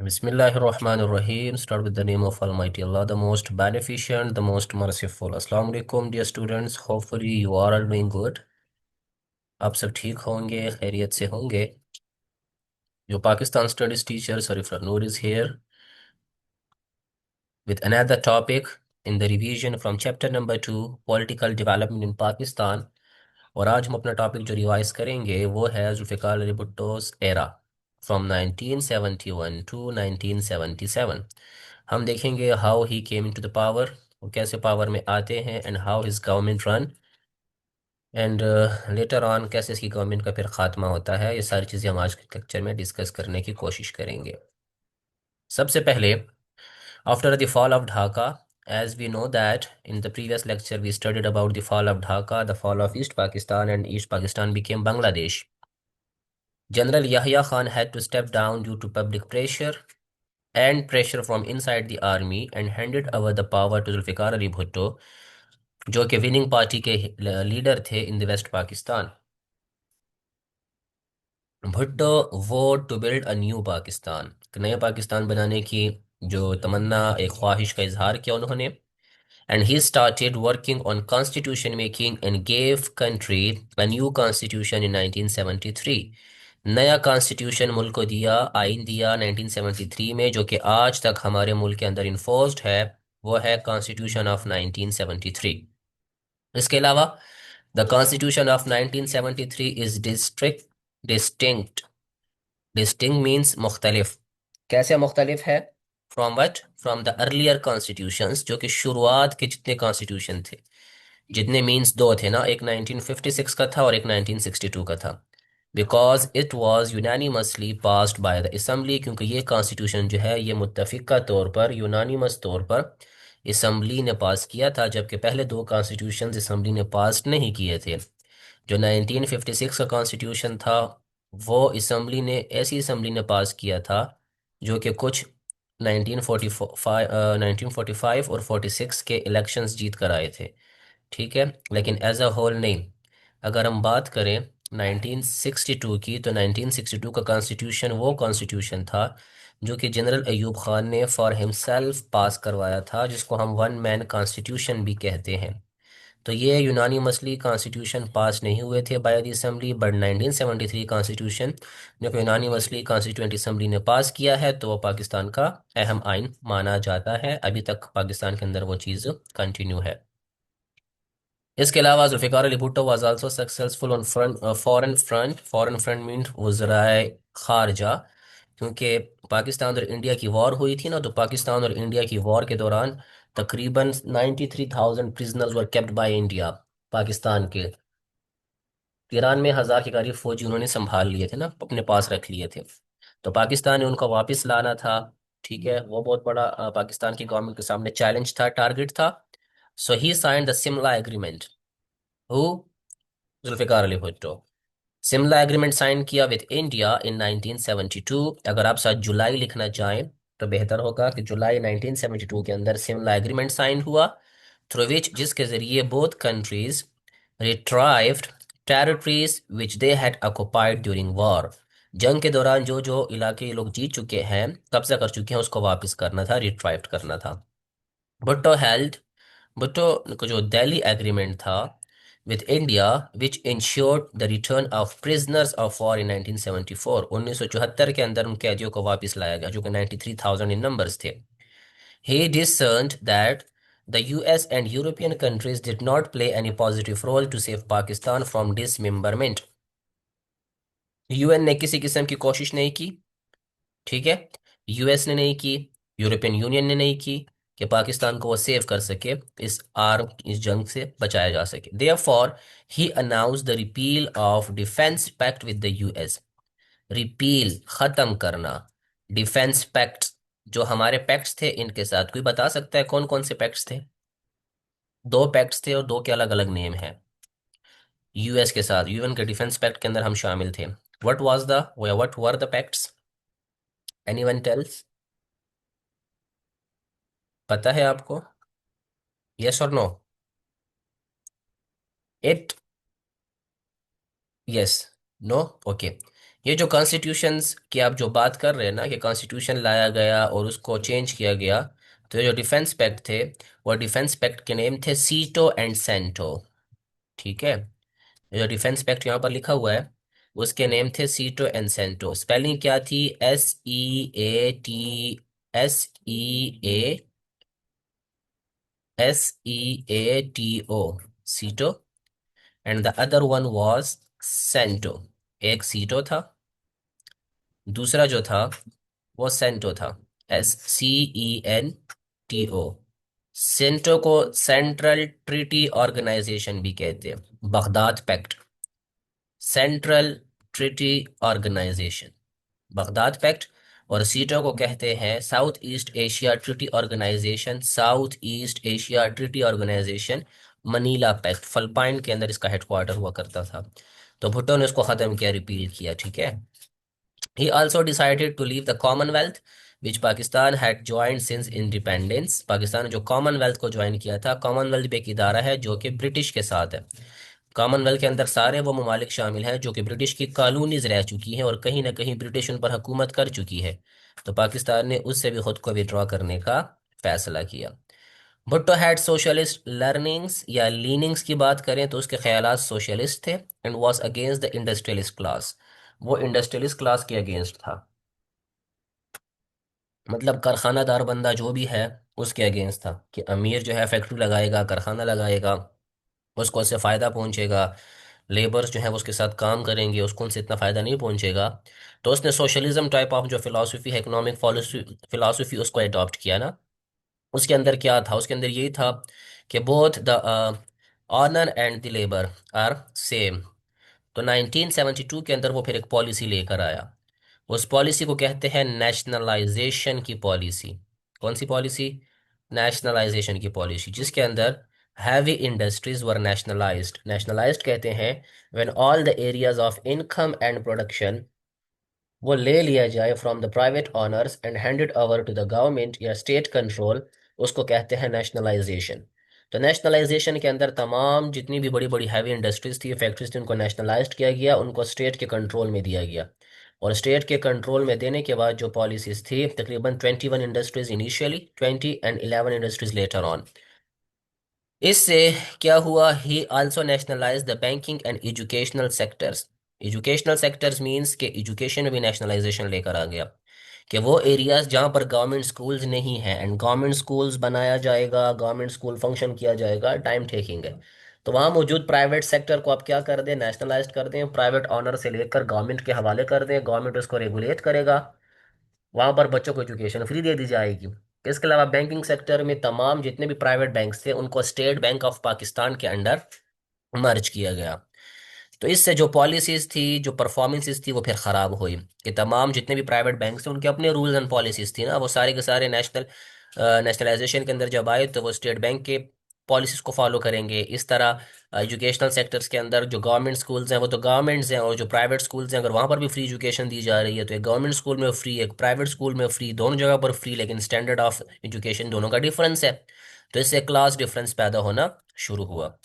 Bismillahirrahmanirrahim. Start with the name of Almighty Allah, the most beneficent, the most merciful. Assalamu alaikum, dear students. Hopefully you are all doing good. आप सब ठीक होंगे, खैरियत से होंगे. Your Pakistan studies teacher Sarifra Noor is here with another topic in the revision from chapter number 2, Political Development in Pakistan. और आज हम अपना टॉपिक जो रिवाइज करेंगे वो है Zulfikar Ali Bhutto's era from 1971 to 1977. हम देखेंगे how he came into the power, वो कैसे पावर में आते हैं, and how his government run, and later on कैसे इसकी गवर्नमेंट का फिर खात्मा होता है. ये सारी चीज़ें हम आज के लेक्चर में डिस्कस करने की कोशिश करेंगे. सबसे पहले, after the fall of Dhaka, as we know that in the previous lecture we studied about the fall of Dhaka, the fall of East Pakistan, and East Pakistan became Bangladesh. General Yahya Khan had to step down due to public pressure and pressure from inside the army and handed over the power to Zulfikar Ali Bhutto, जो कि winning party के leader थे in the west Pakistan. Bhutto vowed to build a new Pakistan, एक नया पाकिस्तान बनाने की जो तमन्ना, एक ख्वाहिश का इजहार किया उन्होंने. And he started working on constitution making and gave country a new constitution in 1973. नया कॉन्स्टिट्यूशन मुल्क को दिया, आइन दिया 1973 में, जो कि आज तक हमारे मुल्क के अंदर इन्फोर्स्ड है. वो है कॉन्स्टिट्यूशन ऑफ 1973. इसके अलावा the constitution of 1973 is distinct. Distinct means मुख्तलिफ. कैसे मुख्तलिफ है? From what? From the earlier constitutions, जो कि शुरुआत के जितने कॉन्स्टिट्यूशन थे, जितने मीन्स दो थे ना, एक 1956 का था और एक 1962 का था. Because it was unanimously passed by the assembly, क्योंकि ये कॉन्स्टिट्यूशन जो है ये मुत्तफिका तौर पर, यूनानिमस तौर पर असम्बली ने पास किया था, जबकि पहले दो कॉन्स्टिट्यूशन असम्बली ने पास नहीं किए थे. जो 1956 का कॉन्स्टिट्यूशन था वो असम्बली ने, ऐसी असम्बली ने पास किया था जो कि कुछ 1945 और 46 के इलेक्शंस जीत कर आए थे. ठीक है, लेकिन एज अ होल नहीं. अगर हम बात करें 1962 की, तो 1962 का कॉन्स्टिट्यूशन वो कॉन्स्टिट्यूशन था जो कि जनरल अयूब खान ने फॉर हिमसेल्फ पास करवाया था, जिसको हम वन मैन कॉन्स्टिट्यूशन भी कहते हैं. तो ये यूनानिमसली कॉन्स्टिट्यूशन पास नहीं हुए थे by the assembly, but 1973 constitution जो कि यूनानिमसली कॉन्स्टिट्यूंट असेंबली ने पास किया है, तो वो पाकिस्तान का अहम आइन माना जाता है. अभी तक पाकिस्तान के अंदर वो चीज़ कंटिन्यू है. इसके अलावा Zulfikar Ali Bhutto was also successful on front, foreign front. Foreign front mean वज़राए खारजा, क्योंकि पाकिस्तान और इंडिया की वॉर हुई थी ना, तो पाकिस्तान और इंडिया की वॉर के दौरान तकरीबन 93,000 prisoners were kept by India. Pakistan के 93,000 के करीब फौजी उन्होंने संभाल लिए थे ना, अपने पास रख लिए थे. तो पाकिस्तान ने उनको वापस लाना था. ठीक है, वो बहुत बड़ा पाकिस्तान की गवर्नमेंट के सामने चैलेंज था, टारगेट था. So he signed the Simla agreement. Who? Zulfikar Ali Bhutto. Simla agreement sign किया विद इंडिया इन 1972. अगर आप साथ जुलाई लिखना चाहें तो बेहतर होगा कि जुलाई 1972 के अंदर सिमला एग्रीमेंट साइन हुआ, थ्रू विच, जिसके जरिए both countries retrieved territories which they had occupied during war. जंग के दौरान जो जो इलाके ये लोग जीत चुके हैं, कब्जा कर चुके हैं, उसको वापस करना था, रिट्राइव करना था. भुट्टो हेल्ड, भुट्टो को जो दिल्ली एग्रीमेंट था with India which insured the return of prisoners of war in 1974. 1974 के अंदर उन कैदियों को वापस लाया गया, जो कि 93,000 इन नंबर्स थे. He discerned that the US and European countries did not play any positive role to save Pakistan from dismemberment. UN ने किसी किस्म की कोशिश नहीं की. ठीक है, यूएस ने नहीं की, यूरोपियन यूनियन ने नहीं की कि पाकिस्तान को वो सेव कर सके, इस जंग से बचाया जा सके. Therefore he announced the repeal of defence pact with the US. Repeal, खत्म करना. डिफेंस पैक्ट, जो हमारे पैक्ट्स थे इनके साथ. कोई बता सकता है कौन कौन से पैक्ट्स थे? दो पैक्ट्स थे और दो के अलग अलग नेम हैं. यूएस के साथ, यूएन के डिफेंस पैक्ट के अंदर हम शामिल थे. What were the pacts? Anyone tells? पता है आपको? यस और no? It? Yes? No? Okay. ये जो कॉन्स्टिट्यूशंस की आप जो बात कर रहे हैं ना, कि कॉन्स्टिट्यूशन लाया गया और उसको चेंज किया गया, तो ये जो डिफेंस पैक्ट थे, वो डिफेंस पैक्ट के नेम थे सीटो एंड सेंटो। ठीक है। ये जो डिफेंस पैक्ट यहाँ पर लिखा हुआ है, उसके नेम थे सीटो एंड सेंटो। स्पेलिंग क्या थी? SEATO, SEATO. And the other one was CENTO. एक सीटो था, दूसरा जो था वो सेंटो था। SCENTO। सेंटो को सेंट्रल ट्रीटी ऑर्गेनाइजेशन भी कहते हैं, Baghdad pact, central treaty organisation, Baghdad pact. और सीटो को कहते हैं south east Asia treaty organisation, south east Asia treaty organisation, Manila pact. Philippine के अंदर इसका हेडक्वार्टर हुआ करता था। तो भुट्टो ने उसको खत्म किया, रिपील किया। ठीक है। He also decided to leave the Commonwealth, which Pakistan had joined since independence. Pakistan ने जो कॉमनवेल्थ को ज्वाइन किया था, कॉमनवेल्थ भी एक इदारा है जो कि ब्रिटिश के साथ है। कॉमनवेल्थ के अंदर सारे वो ममालिक शामिल हैं जो कि ब्रिटिश की कॉलोनीज रह चुकी हैं और कहीं ना कहीं ब्रिटिश उन पर हुकूमत कर चुकी है। तो पाकिस्तान ने उससे भी खुद को विड्रॉ करने का फैसला किया। भुट्टो हैड सोशलिस्ट लर्निंग्स या लीनिंग्स की बात करें तो उसके ख्यालात सोशलिस्ट थे, and was against the industrialist class. वो इंडस्ट्रियलिस्ट क्लास के अगेंस्ट था, मतलब कारखानादार बंदा जो भी है उसके अगेंस्ट था, कि अमीर जो है फैक्ट्री लगाएगा, कारखाना लगाएगा, उसको उससे फ़ायदा पहुंचेगा, लेबर्स जो है वो उसके साथ काम करेंगे, उसको उनसे इतना फ़ायदा नहीं पहुंचेगा। तो उसने सोशलिज्म टाइप ऑफ जो फिलॉसफी है, इकोनॉमिक फिलॉसफी, उसको अडॉप्ट किया ना। उसके अंदर क्या था? उसके अंदर यही था कि both the owner and the labour are same. तो 1972 के अंदर वो फिर एक पॉलिसी लेकर आया। उस पॉलिसी को कहते हैं नेशनलाइजेशन की पॉलिसी। कौन सी पॉलिसी? नेशनलाइजेशन की पॉलिसी, जिसके अंदर heavy industries were nationalised. Nationalised कहते हैं when all the areas of income and production वो ले लिया जाए from the private owners and handed over to the government या स्टेट कंट्रोल, उसको कहते हैं नेशनलाइजेशन। तो नेशनलाइजेशन के अंदर तमाम जितनी भी बड़ी बड़ी हैवी इंडस्ट्रीज थी, फैक्ट्रीज थी, उनको नेशनलाइज्ड किया गया, उनको स्टेट के कंट्रोल में दिया गया। और स्टेट के कंट्रोल में देने के बाद जो पॉलिसीज थी, तकरीबन 21 industries initially, 20 and 11 industries later on. इससे क्या हुआ? ही also nationalise the banking and educational sectors. Educational sectors means के एजुकेशन में भी नेशनलाइजेशन लेकर आ गया, कि वो एरियाज जहाँ पर गवर्नमेंट स्कूल्स नहीं हैं, एंड गवर्नमेंट स्कूल्स बनाया जाएगा, गवर्नमेंट स्कूल फंक्शन किया जाएगा, टाइम टेकिंग है। तो वहाँ मौजूद प्राइवेट सेक्टर को आप क्या कर दें? नेशनलाइज कर दें, प्राइवेट ऑनर से लेकर गवर्नमेंट के हवाले कर दें, गवर्नमेंट उसको रेगुलेट करेगा। वहां पर बच्चों को एजुकेशन फ्री दे दी जाएगी। इसके अलावा बैंकिंग सेक्टर में तमाम जितने भी प्राइवेट बैंक्स थे उनको स्टेट बैंक ऑफ पाकिस्तान के अंडर मर्ज किया गया। तो इससे जो पॉलिसीज थी, जो परफॉर्मेंसेस थी, वो फिर खराब हुई, कि तमाम जितने भी प्राइवेट बैंक थे उनके अपने रूल्स एंड पॉलिसीज थी ना, वो सारे के सारे नेशनलाइजेशन के अंदर जब आए तो वो स्टेट बैंक के पॉलिसीज को फॉलो करेंगे। इस तरह एजुकेशनल सेक्टर्स के अंदर जो गवर्नमेंट स्कूल्स हैं वो तो गवर्नमेंट्स हैं, और जो प्राइवेट स्कूल्स हैं अगर वहाँ पर भी फ्री एजुकेशन दी जा रही है, तो एक गवर्नमेंट स्कूल में फ्री, एक प्राइवेट स्कूल में फ्री, दोनों जगह पर फ्री, लेकिन स्टैंडर्ड ऑफ एजुकेशन दोनों का डिफरेंस है। तो इससे क्लास डिफरेंस पैदा होना शुरू हुआ।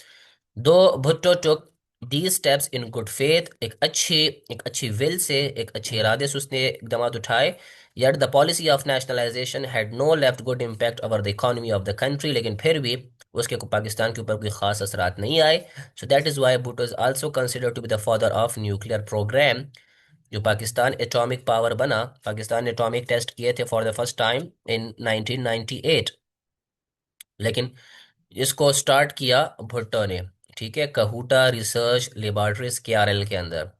दो Bhutto took the steps in good faith, एक अच्छी विल से, एक अच्छे इरादे से उसने इकदाम उठाए। Yet the policy of nationalisation had no left good impact over the economy of the country, लेकिन फिर भी उसके पाकिस्तान के ऊपर कोई खास असरात नहीं आए। So that is why Bhutto is also considered to be the father of nuclear programme. जो पाकिस्तान एटॉमिक पावर बना, पाकिस्तान ने एटॉमिक टेस्ट किए थे for the first time in 1998, लेकिन इसको स्टार्ट किया भुट्टो ने। ठीक है, कहूटा रिसर्च लेबोरेटरीज KRL के अंदर।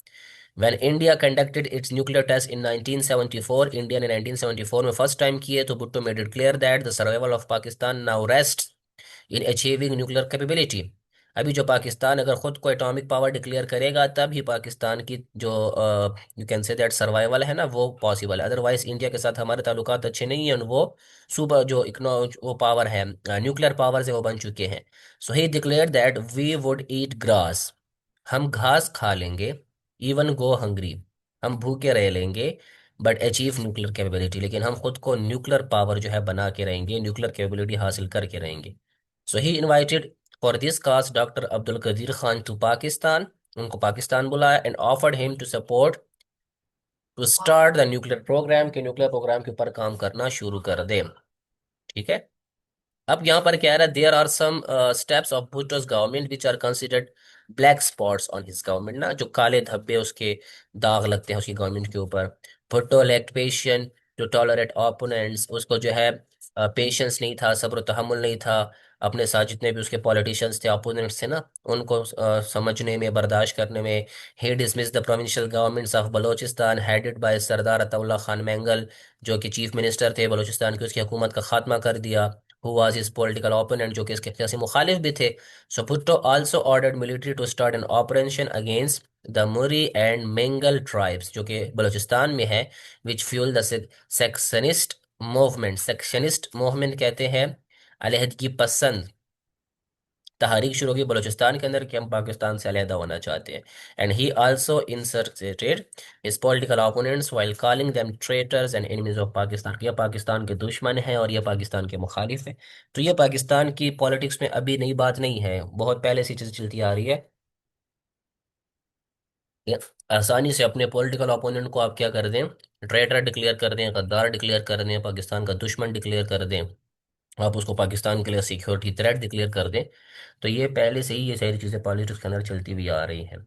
When India conducted its nuclear test in 1974, India ने 1974 में फर्स्ट टाइम किए, तो Bhutto made it clear that the survival of Pakistan now rest in achieving nuclear capability. अभी जो पाकिस्तान अगर खुद को एटॉमिक पावर डिक्लेयर करेगा, तब ही पाकिस्तान की जो you can say that survival है ना, वो पॉसिबल है। अदरवाइज इंडिया के साथ हमारे ताल्लुकात अच्छे नहीं हैं, वो सुपर जो इकनो वो पावर है, न्यूक्लियर पावर से वो बन चुके हैं। So he declared that we would eat grass, हम घास खा लेंगे, इवन गो हंग्री, हम भूखे रह लेंगे, बट अचीव न्यूक्लियर कैपेबिलिटी, लेकिन हम खुद को न्यूक्लियर पावर जो है बना के रहेंगे, न्यूक्लियर कैपेबिलिटी हासिल करके रहेंगे। So he invited for this cause doctor Abdul Qadeer Khan to Pakistan, उनको पाकिस्तान बुलाया, and offered him to support to start the nuclear program, के न्यूक्लियर प्रोग्राम के ऊपर काम करना शुरू कर दे। ठीक है। अब यहाँ पर क्या है, there are some steps of Bhutto's government which are considered black spots on his government, ना जो काले धब्बे उसके दाग लगते हैं उसकी गवर्नमेंट के ऊपर। Bhutto lacked patience to tolerate opponents, उसको जो है पेशेंस नहीं था, सब्र तहमुल नहीं था अपने साथ जितने भी उसके पॉलिटिशियंस थे, ओपोनेंट्स थे ना, उनको समझने में, बर्दाश्त करने में। He dismissed the provincial governments of Balochistan headed by Sardar Ataullah Khan Mengal, जो कि चीफ मिनिस्टर थे बलोचिस्तान की, उसकी हुकूमत का खात्मा कर दिया। who was his political opponent, जो कि इसके सियासी मुखालिफ भी थे। So Bhutto also ordered military to start an operation against the Muri and Mengal tribes, जो कि बलूचिस्तान में है, which fueled the secessionist movement कहते हैं अलहदगी पसंद तहरीक शुरू की बलूचिस्तान के अंदर कि हम पाकिस्तान से अलहदा होना चाहते हैं। And he also inserted his political opponents while calling them traitors and enemies of Pakistan, ये पाकिस्तान के दुश्मन हैं और ये पाकिस्तान के मुखालिफ हैं। तो ये पाकिस्तान की पॉलिटिक्स में अभी नई बात नहीं है, बहुत पहले से चीज़ चलती आ रही है। ये आसानी से अपने पॉलिटिकल ओपोनेंट को आप क्या कर दें, ट्रेटर डिक्लेयर कर दें, गद्दार डिक्लेयर कर दें, पाकिस्तान का दुश्मन डिक्लेयर कर दें, आप उसको पाकिस्तान के लिए सिक्योरिटी थ्रेट डिक्लेयर कर दें। तो ये पहले से ही ये सारी चीज़ें पॉलिटिक्स के अंदर चलती हुई आ रही हैं।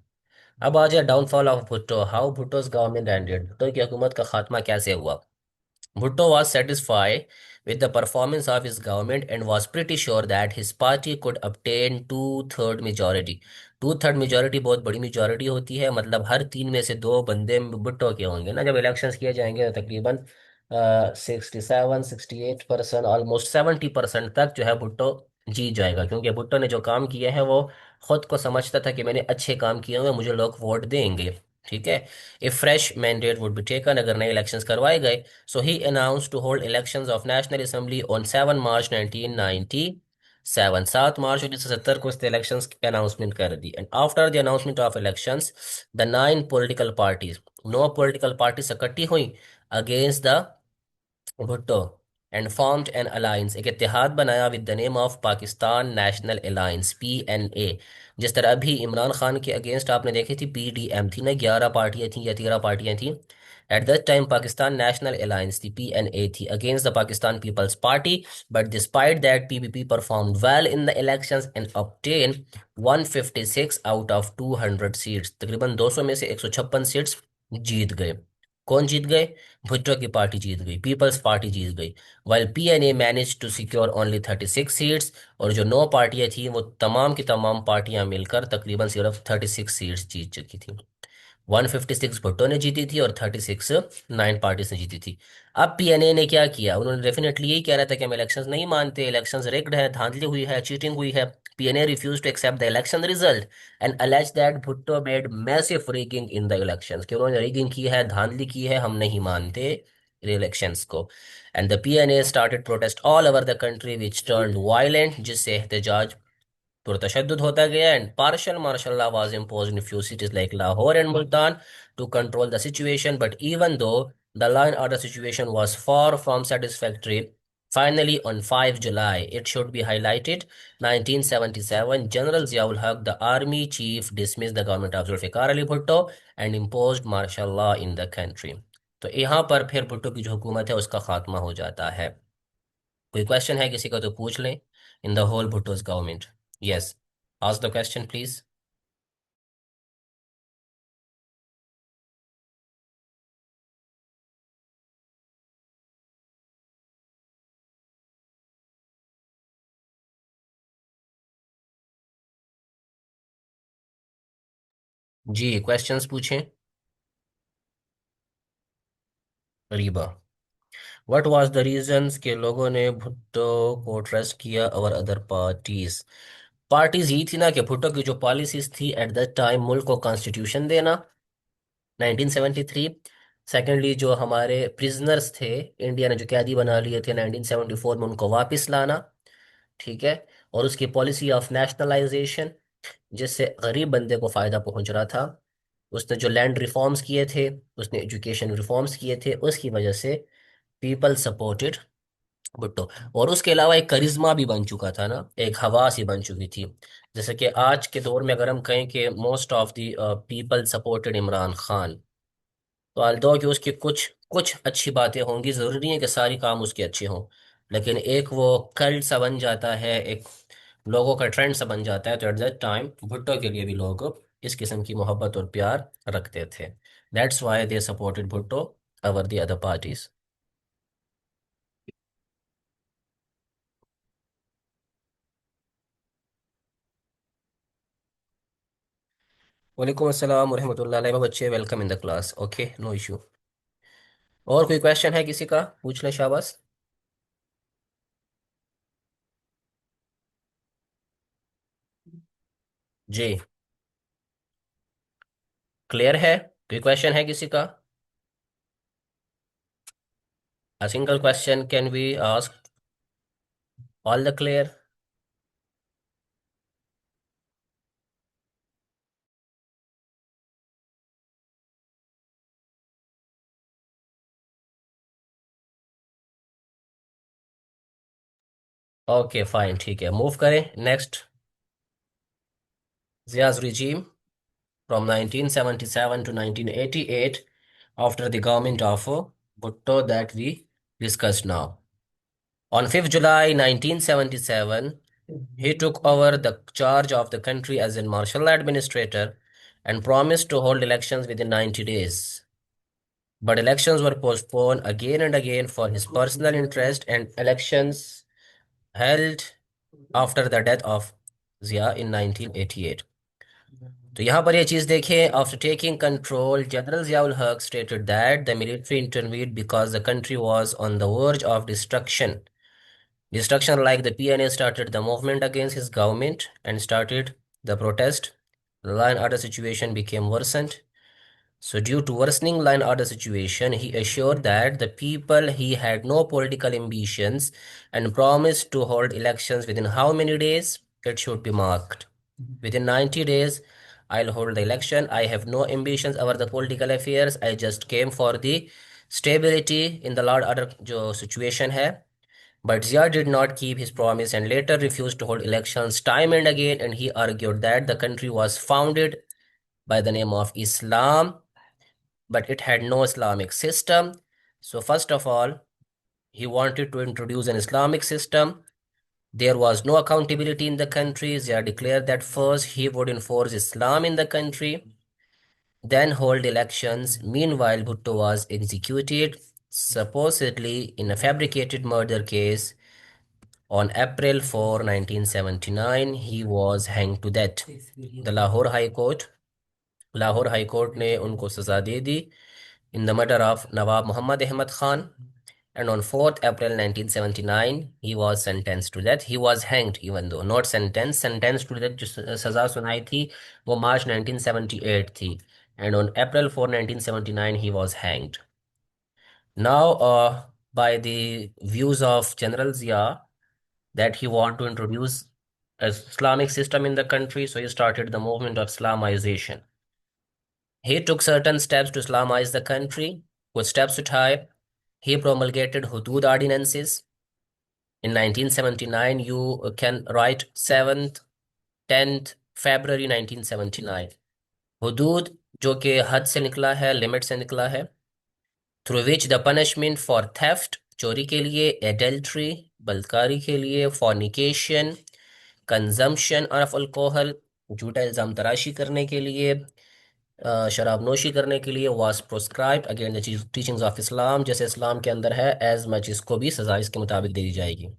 अब आ जाए downfall of Bhutto, how Bhutto's government ended, Bhutto की हुकूमत का खात्मा कैसे हुआ। Bhutto was satisfied with the performance of his government and was pretty sure that his party could obtain two-third majority। Two third majority बहुत बड़ी मेजोरिटी होती है, मतलब हर तीन में से दो बंदे भुट्टो के होंगे ना, जब इलेक्शंस किए जाएंगे तो तकरीबन 67-68%, ऑलमोस्ट 70% तक जो है भुट्टो जीत जाएगा, क्योंकि भुट्टो ने जो काम किए हैं वो खुद को समझता था कि मैंने अच्छे काम किए हुए, मुझे लोग वोट देंगे। ठीक है। If fresh mandate would be taken, अगर नए इलेक्शंस करवाए गए। So he announced to hold elections of National Assembly on 7 March 1997। 7 मार्च 1970 को इसने इलेक्शंस की अनाउंसमेंट कर दी। And after the announcement of elections the nine political parties, नौ पॉलिटिकल पार्टीज इकट्ठी हुई against the Bhutto and formed an alliance, एक इत्तेहाद बनाया with the name of Pakistan national alliance, PNA। जिस तरह अभी इमरान खान के अगेंस्ट आपने देखी थी PDM थी ना, 11 पार्टियां थी या 13 पार्टियां थी। At that time Pakistan national Alliance थी, PNA थी, against the Pakistan Peoples Party. But despite that PPP performed well in the elections and obtained 156 out of 200 seats, तकरीबन 200 में से 156 सीट्स जीत गए। कौन जीत गए? भुट्टो की पार्टी जीत गई, पीपल्स पार्टी जीत गई। While PNA manage to secure only 36 seats, और जो नौ पार्टियां थी वो तमाम की तमाम पार्टियां मिलकर तकरीबन सिर्फ 36 सीट्स जीत चुकी थी। 156 भुट्टो ने जीती थी और 36 नाइन पार्टीज ने जीती थी। अब PNA ने क्या किया, उन्होंने डेफिनेटली यही कह रहा था कि हम इलेक्शंस नहीं मानते, इलेक्शंस रिग्ड है, धांधली हुई है, चीटिंग हुई है। PNA refuse to accept the election result and allege that Bhutto made massive rigging in the elections, कि उन्होंने रिगिंग की है, धांधली की है, हम नहीं मानते इलेक्शंस को। And the PNA started protest all over the country which turned violent, जिससे एहतजाज पुरतशद्दुद होता गया। And partial martial law was imposed in few cities like Lahore and Multan to control the situation, but even though the law and order situation was far from satisfactory, finally on 5 July, it should be highlighted, 1977, General Ziaul Haq, the army chief, dismissed the government of Zulfikar Ali Bhutto and imposed martial law in the country। तो यहाँ पर फिर भुट्टो की जो हुकूमत है उसका खात्मा हो जाता है। कोई क्वेश्चन है किसी का तो पूछ लें। In the whole Bhutto's government. Yes, ask the question please. जी, क्वेश्चंस पूछें। रीबा, व्हाट वाज द रीजंस के लोगों ने भुट्टो को ट्रस्ट किया और अदर पार्टीज। पार्टीज ही थी ना कि भुट्टो की जो पॉलिसीज थी एट दैट टाइम, मुल्क को कॉन्स्टिट्यूशन देना 1973। सेकेंडली जो हमारे प्रिजनर्स थे, इंडिया ने जो कैदी बना लिए थे 1974 में, उनको वापस लाना। ठीक है। और उसकी पॉलिसी ऑफ नेशनलाइजेशन, जिससे गरीब बंदे को फायदा पहुंच रहा था। उसने जो लैंड रिफॉर्म्स किए थे, उसने एजुकेशन रिफॉर्म्स किए थे, उसकी वजह से पीपल सपोर्टेड भुट्टो। और उसके अलावा एक करिश्मा भी बन चुका था ना, एक हवा सी बन चुकी थी। जैसे कि आज के दौर में अगर हम कहें कि most of the people supported Imran Khan, तो although कि उसकी कुछ कुछ अच्छी बातें होंगी, जरूरी नहीं है कि सारी काम उसके अच्छे हों, लेकिन एक वो कल्ट सा बन जाता है, एक लोगों का ट्रेंड सा बन जाता है, तो एट दैट टाइम भुट्टो के लिए भी लोग इस किस्म की मोहब्बत और प्यार रखते थे। That's why they supported Bhutto over the other parties. वालेकुम अस्सलाम वरहमतुल्लाहि वबरकातुहू। बच्चे welcome in the class, okay, no issue. और कोई क्वेश्चन है किसी का, पूछ ले शाबाश। जी, क्लियर है? कोई क्वेश्चन है किसी का? A single question can be asked. All the clear? Okay fine, ठीक है, मूव करें next. Zia's regime from 1977 to 1988, after the government of Bhutto that we discussed now. On 5th July 1977, he took over the charge of the country as a martial administrator and promised to hold elections within 90 days. But elections were postponed again and again for his personal interest, and elections held after the death of Zia in 1988. तो यहाँ पर ये चीज देखें, after taking control general Ziaul हक stated that the military intervened because the country was on the verge of destruction. Destruction, like the PNA started the movement against his government and started the protest. The law and order situation became worsened. So, due to worsening line and order situation, he assured that the people he had no political ambitions and promised to hold elections within how many days? It should be marked. Within 90 days, I'll hold the election. I have no ambitions over the political affairs. I just came for the stability in the law and order जो situation है. But Zia did not keep his promise and later refused to hold elections time and again, and he argued that the country was founded by the name of Islam, but it had no Islamic system. So, first of all, he wanted to introduce an Islamic system. There was no accountability in the country. Zia declared that first he would enforce Islam in the country, then hold elections. Meanwhile, Bhutto was executed, supposedly in a fabricated murder case. On April 4, 1979, he was hanged to death. The Lahore High Court ने उनको सजा दे दी in the murder of Nawab Muhammad Ahmad Khan. And on 4th April 1979, he was sentenced to death. He was hanged, even though not sentenced. Sentenced to death जो सजा सुनाई थी वो मार्च 1978 थी. And on April 4, 1979, he was hanged. Now, by the views of General Zia, that he want to introduce a Islamic system in the country, so he started the movement of Islamization. He took certain steps to Islamize the country. With steps to tie, he promulgated Hudud ordinances. In 1979, you can write 7th, 10th February 1979. Hudud जो कि हद से निकला है, limit से निकला है, through which the punishment for theft, चोरी के लिए, adultery, बलात्कारी के लिए, fornication, consumption of alcohol, झूठा इल्जाम तराशी करने के लिए, शराब नोशी करने के लिए, was proscribed against the teachings of Islam, जैसे इस्लाम के अंदर है, as much इसको भी सजा इसके मुताबिक दे दी जाएगी.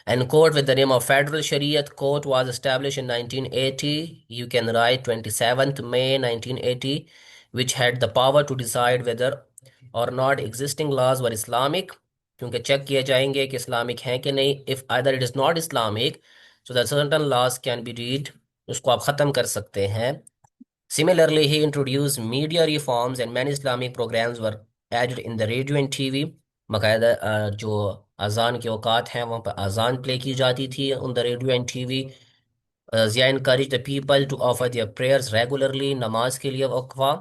And court with the name of Federal Shariat Court was established in 1980. You can write 27th May 1980, which had the power to decide whether or not existing laws were Islamic. क्योंकि check किए जाएंगे कि Islamic हैं कि नहीं. If either it is not Islamic, so that certain laws can be read, उसको आप ख़त्म कर सकते हैं. Similarly, he introduced media reforms and many Islamic programs were added in the radio and TV. बाकायदा जो अजान के औकात हैं वहाँ पर अजान प्ले की जाती थी on the radio and TV. Zia encouraged the people to offer their prayers regularly, नमाज के लिए वक्फा.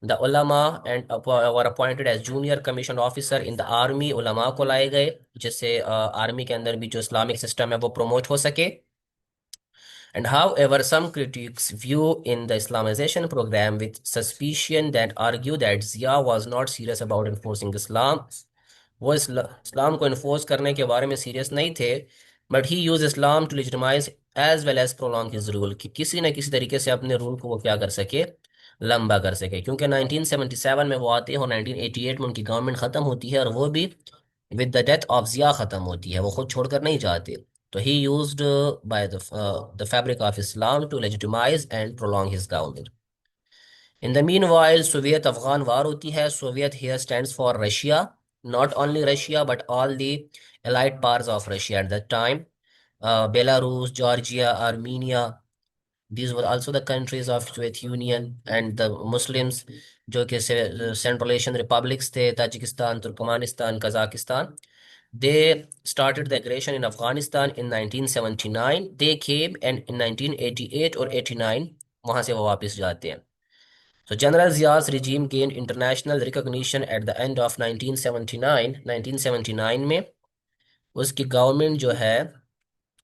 The ulama and were appointed as junior commission officer in the army. उलमा को लाए गए जिससे आर्मी के अंदर भी जो इस्लामिक सिस्टम है वो प्रमोट हो सके. And however, some critics view in the Islamization program with suspicion that argue that Zia was not serious about enforcing Islam. वो इस्लाम को इन्फोर्स करने के बारे में सीरियस नहीं थे, but he use Islam to legitimise as well as prolong his rule, कि किसी न किसी तरीके से अपने रूल को वो क्या कर सके, लंबा कर सके। क्योंकि 1977 में वो आते हैं और 1988 में उनकी गवर्नमेंट खत्म होती है, और वो भी with the death of Zia खत्म होती है, वो खुद छोड़कर नहीं जाते। तो he used by the fabric of Islam to legitimize and prolong his government. In the meanwhile Soviet Afghan war होती है। Soviet here stands for Russia, not only Russia but all the allied parts of Russia at that time, Belarus, Georgia, Armenia, these were also the countries of Soviet Union, and the Muslims जो कि central Asian republics थे, Tajikistan, Turkmenistan, Kazakhstan, they started the aggression in Afghanistan in 1979, they came, and in 1988 और 89 वहां से वो वापस जाते हैं। So General Zia's regime gained international recognition at the end of 1979। 1979 में उसकी गवर्नमेंट जो है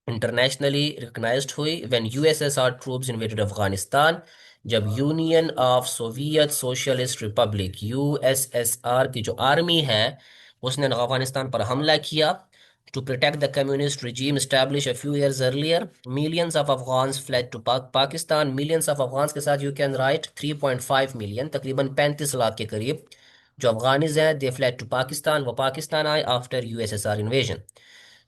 इंटरनेशनली रिकग्नाइज्ड हुई when USSR troops invaded Afghanistan, जब union of Soviet socialist republic USSR की जो आर्मी है उसने अफगानिस्तान पर हमला किया। To protect the communist regime established a few years earlier, millions of Afghans fled to Pakistan। millions of Afghans के साथ यू कैन राइट 3.5 मिलियन, तकरीबन 35 लाख के करीब जो अफगानिज हैं, दे फ्लैड टू पाकिस्तान, वो पाकिस्तान आए after USSR invasion.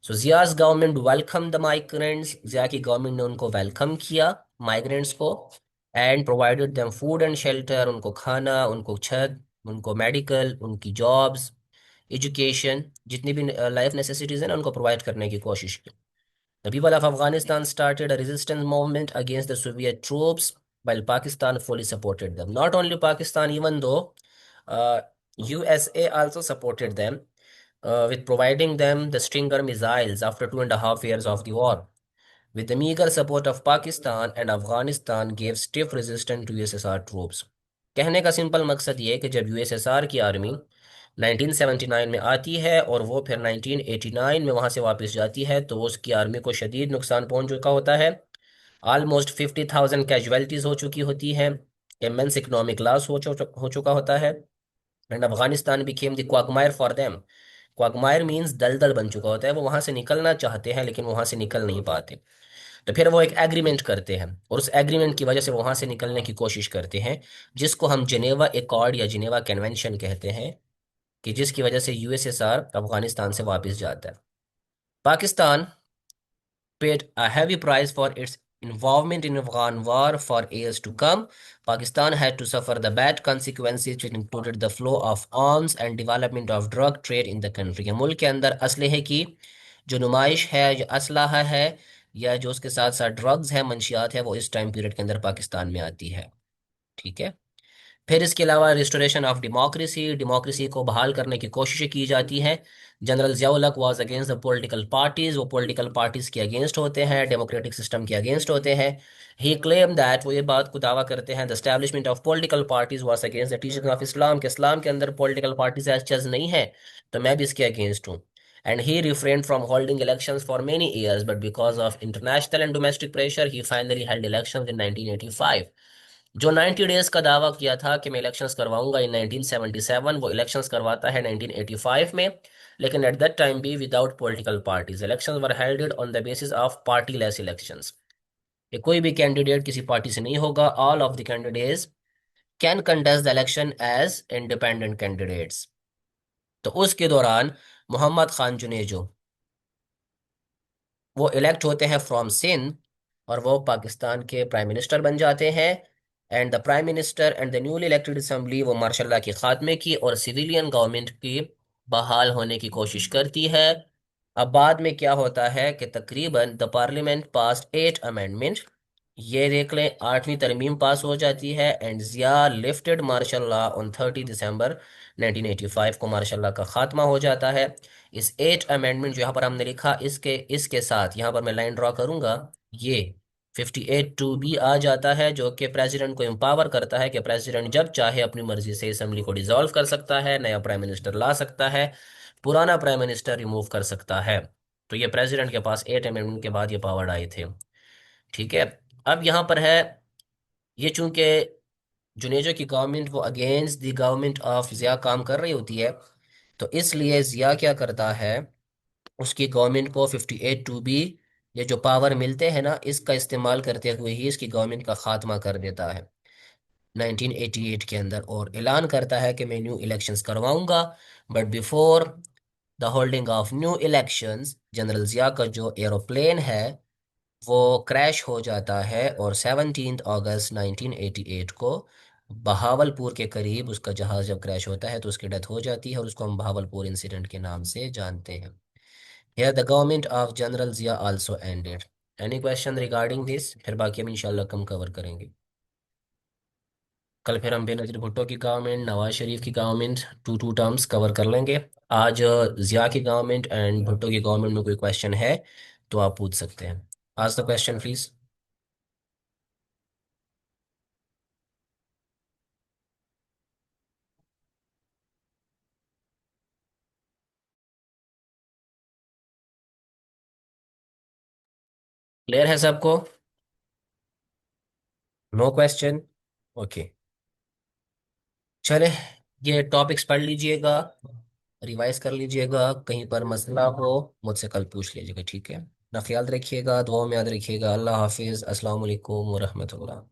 So Zia's government welcome the migrants, Zia की गवर्नमेंट ने उनको वेलकम किया, माइग्रेंट्स को, and provided them food and shelter, उनको खाना, उनको छत, उनको मेडिकल, उनकी जॉब्स, एजुकेशन, जितनी भी लाइफ नेसेसिटीज हैं ना उनको प्रोवाइड करने की कोशिश की। The people of Afghanistan started a resistance movement against the Soviet troops, while Pakistan fully supported them. Not only Pakistan, even though uh, USA also supported them with providing them the Stinger missiles after 2.5 years of the war. With the meager support of Pakistan, and Afghanistan gave stiff resistance to USSR troops। कहने का simple मकसद ये है कि जब USSR की army 1979 में आती है और वो फिर 1989 में वहां से वापस जाती है, तो उसकी आर्मी को शदीद नुकसान पहुंच चुका होता है। ऑलमोस्ट 50,000 कैजुअलिटीज हो चुकी होती हैं, इमेंस इकोनॉमिक लॉस हो चुका होता है, and Afghanistan became the quagmire for them. Quagmire means दलदल बन चुका होता है, वो वहां से निकलना चाहते हैं लेकिन वहां से निकल नहीं पाते। तो फिर वो एक एग्रीमेंट करते हैं, और उस एग्रीमेंट की वजह से वो वहां से निकलने की कोशिश करते हैं, जिसको हम जिनेवा एकॉर्ड या जिनेवा कन्वेंशन कहते हैं, कि जिसकी वजह से यूएसएसआर अफगानिस्तान से वापस जाता है। Pakistan paid a heavy price for its involvement in Afghan war for years to come। Pakistan had to suffer the bad consequences, which included the flow of arms and development of drug trade in the country। मुल्क के अंदर असलहे की जो नुमाइश है, जो असलाहा है, या जो उसके साथ साथ ड्रग्स है, मंशियात है, वो इस टाइम पीरियड के अंदर पाकिस्तान में आती है। ठीक है। फिर इसके अलावा रिस्टोरेशन ऑफ डेमोक्रेसी, डेमोक्रेसी को बहाल करने की कोशिश की जाती है। General Zia ul was against the political parties, वो पॉलिटिकल पार्टीज के अगेंस्ट होते हैं, डेमोक्रेटिक सिस्टम के अगेंस्ट होते हैं। ही क्लेम दैट, वो ये बात को दावा करते हैं, the establishment of political parties was against the teaching of Islam, के इस्लाम के अंदर पॉलिटिकल पार्टीज एज चीज नहीं है, तो मैं भी इसके अगेंस्ट हूँ। And he refrained from holding elections for many years, but because of international and domestic pressure, he finally held elections in 1985। जो 90 डेज का दावा किया था कि मैं इलेक्शंस करवाऊंगा इन 1977, वो इलेक्शंस करवाता है 1985 में, लेकिन एट दैट टाइम भी without political parties. Elections were helded on the basis of party less elections, कि कोई भी कैंडिडेट किसी पार्टी से नहीं होगा, all of the candidates can contest the election as independent candidates. तो उसके दौरान मोहम्मद खान जुनेजो वो इलेक्ट होते हैं फ्रॉम सिंध, और वो पाकिस्तान के प्राइम मिनिस्टर बन जाते हैं। And the prime minister and the newly elected assembly वो मार्शल के खात्मे की और सिविलियन गवर्नमेंट की बहाल होने की कोशिश करती है। अब बाद में क्या होता है कि तकरीबन द पार्लियामेंट पास 8 अमेंडमेंट, ये देख लें 8वीं तरमीम पास हो जाती है, and Zia lifted martial law on 30 December 1985 को मार्शल लॉ का खात्मा हो जाता है। इस 8 अमेंडमेंट जो यहाँ पर हमने लिखा, इसके इसके साथ यहाँ पर मैं लाइन ड्रॉ करूंगा, ये 58(2)(b आ जाता है, जो कि प्रेसिडेंट को एम्पावर करता है कि प्रेसिडेंट जब चाहे अपनी मर्जी से असेंबली को डिसॉल्व कर सकता है, नया प्राइम मिनिस्टर ला सकता है, पुराना प्राइम मिनिस्टर रिमूव कर सकता है। तो ये प्रेसिडेंट के पास 8 अमेंडमेंट के बाद ये पावर आए थे। ठीक है। अब यहाँ पर है, ये चूंकि जुनेजो की गवर्नमेंट वो अगेंस्ट द गवर्नमेंट ऑफ जिया काम कर रही होती है, तो इसलिए जिया क्या करता है, उसकी गवर्नमेंट को 58(2)(b, ये जो पावर मिलते हैं ना, इसका इस्तेमाल करते हुए ही इसकी गवर्नमेंट का खात्मा कर देता है 1988 के अंदर, और ऐलान करता है कि मैं न्यू इलेक्शंस करवाऊंगा। But before the holding of new elections, general Zia का जो एरोप्लेन है वो क्रैश हो जाता है, और 17 अगस्त 1988 को बहावलपुर के करीब उसका जहाज जब क्रैश होता है तो उसकी डेथ हो जाती है, और उसको हम बहावलपुर इंसिडेंट के नाम से जानते हैं। Here the government of General Zia also ended. Any question regarding this? फिर बाकी हम इंशाल्लाह कम कवर करेंगे। कल फिर हम बेनजीर भुट्टो की गवर्नमेंट, नवाज शरीफ की government, two two terms cover कर लेंगे। आज जिया की गवर्नमेंट एंड भुट्टो की गवर्नमेंट में कोई क्वेश्चन है तो आप पूछ सकते हैं। आज द क्वेश्चन प्लीज। क्लियर है सबको? No question? ओके। चले, ये टॉपिक्स पढ़ लीजिएगा, रिवाइज कर लीजिएगा, कहीं पर मसला हो मुझसे कल पूछ लीजिएगा, ठीक है? ना ख्याल रखिएगा, दुआ में याद रखिएगा। अल्लाह हाफिज़, अस्सलाम वालेकुम व रहमतुल्लाह।